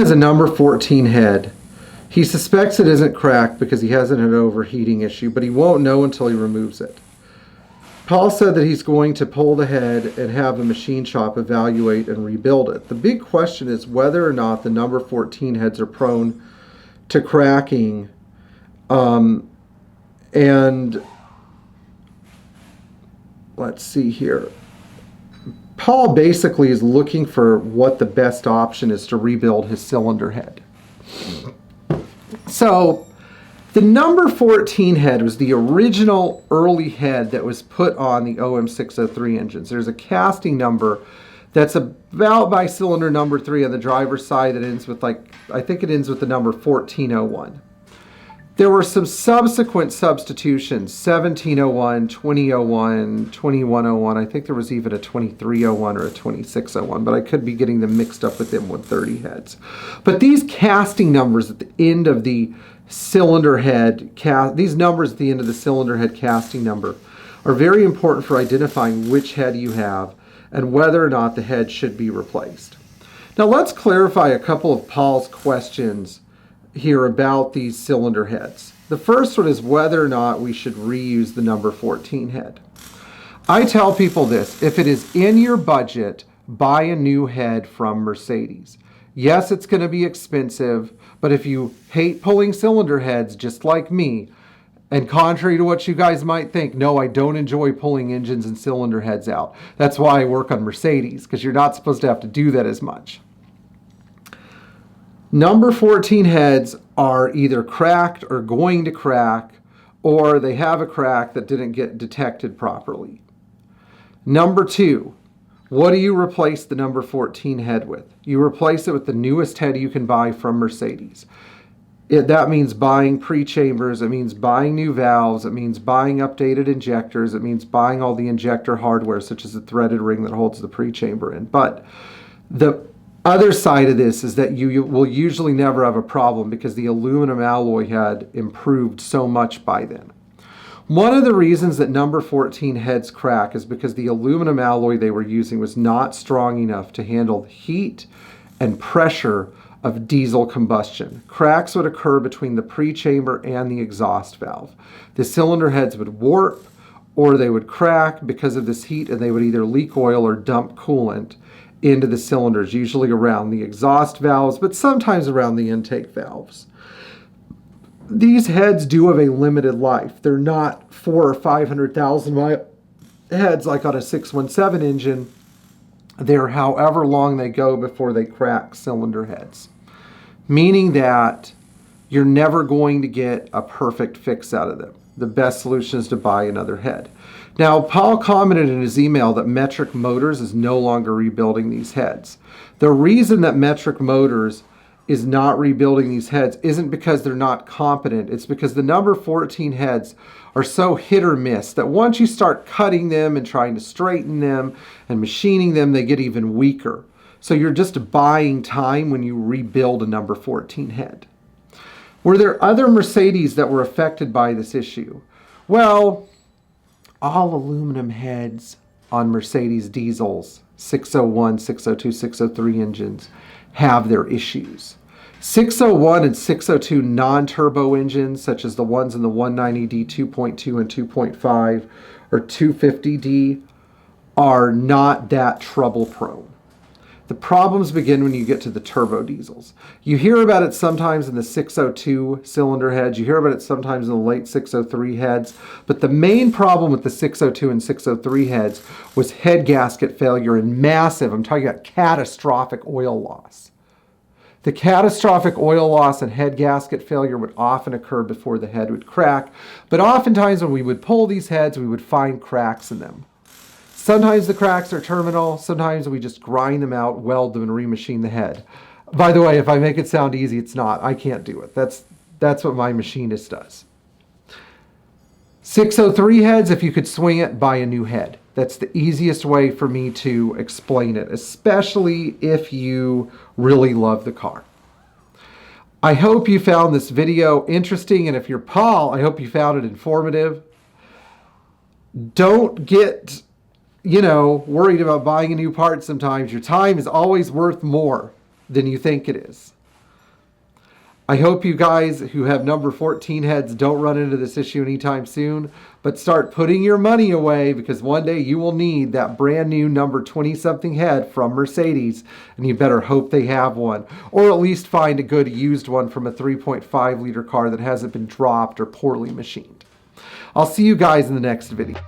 has a number 14 head. He suspects it isn't cracked because he hasn't had an overheating issue, but he won't know until he removes it. Paul said that he's going to pull the head and have the machine shop evaluate and rebuild it. The big question is whether or not the number 14 heads are prone to cracking. And let's see here. Paul basically is looking for what the best option is to rebuild his cylinder head. So the number 14 head was the original early head that was put on the OM603 engines. There's a casting number that's about by cylinder number 3 on the driver's side that ends with, like, I think it ends with the number 1401. There were some subsequent substitutions, 1701, 2001, 2101. I think there was even a 2301 or a 2601, but I could be getting them mixed up with M130 heads. But these casting numbers at the end of the cylinder head, these numbers at the end of the cylinder head casting number are very important for identifying which head you have and whether or not the head should be replaced. Now let's clarify a couple of Paul's questions here about these cylinder heads. The first one is whether or not we should reuse the number 14 head. I tell people this: if it is in your budget, buy a new head from Mercedes. Yes, it's going to be expensive, but if you hate pulling cylinder heads just like me, and contrary to what you guys might think, no, I don't enjoy pulling engines and cylinder heads out. That's why I work on Mercedes, because you're not supposed to have to do that as much. Number 14 heads are either cracked or going to crack, or they have a crack that didn't get detected properly. Number 2, what do you replace the number 14 head with? You replace it with the newest head you can buy from Mercedes. That means buying pre-chambers, it means buying new valves, it means buying updated injectors, it means buying all the injector hardware, such as the threaded ring that holds the pre-chamber in. But the other side of this is that you will usually never have a problem because the aluminum alloy had improved so much by then. One of the reasons that number 14 heads crack is because the aluminum alloy they were using was not strong enough to handle the heat and pressure of diesel combustion. Cracks would occur between the pre-chamber and the exhaust valve. The cylinder heads would warp or they would crack because of this heat, and they would either leak oil or dump coolant into the cylinders, usually around the exhaust valves, but sometimes around the intake valves. These heads do have a limited life. They're not 400,000 or 500,000 mile heads like on a 617 engine. They're however long they go before they crack cylinder heads, meaning that you're never going to get a perfect fix out of them. The best solution is to buy another head. Now, Paul commented in his email that Metric Motors is no longer rebuilding these heads. The reason that Metric Motors is not rebuilding these heads isn't because they're not competent. It's because the number 14 heads are so hit or miss that once you start cutting them and trying to straighten them and machining them, they get even weaker. So you're just buying time when you rebuild a number 14 head. Were there other Mercedes that were affected by this issue? Well, all aluminum heads on Mercedes diesels, 601, 602, 603 engines, have their issues. 601 and 602 non-turbo engines, such as the ones in the 190D 2.2 and 2.5 or 250D, are not that trouble prone. The problems begin when you get to the turbo diesels. You hear about it sometimes in the 602 cylinder heads. You hear about it sometimes in the late 603 heads. But the main problem with the 602 and 603 heads was head gasket failure and massive, I'm talking about catastrophic oil loss. The catastrophic oil loss and head gasket failure would often occur before the head would crack. But oftentimes when we would pull these heads, we would find cracks in them. Sometimes the cracks are terminal, sometimes we just grind them out, weld them, and remachine the head. By the way, if I make it sound easy, it's not. I can't do it. That's what my machinist does. 603 heads, if you could swing it, buy a new head. That's the easiest way for me to explain it, especially if you really love the car. I hope you found this video interesting, and if you're Paul, I hope you found it informative. Don't get worried about buying a new part sometimes. Your time is always worth more than you think it is. I hope you guys who have number 14 heads don't run into this issue anytime soon, but start putting your money away, because one day you will need that brand new number 20-something head from Mercedes, and you better hope they have one, or at least find a good used one from a 3.5 liter car that hasn't been dropped or poorly machined. I'll see you guys in the next video.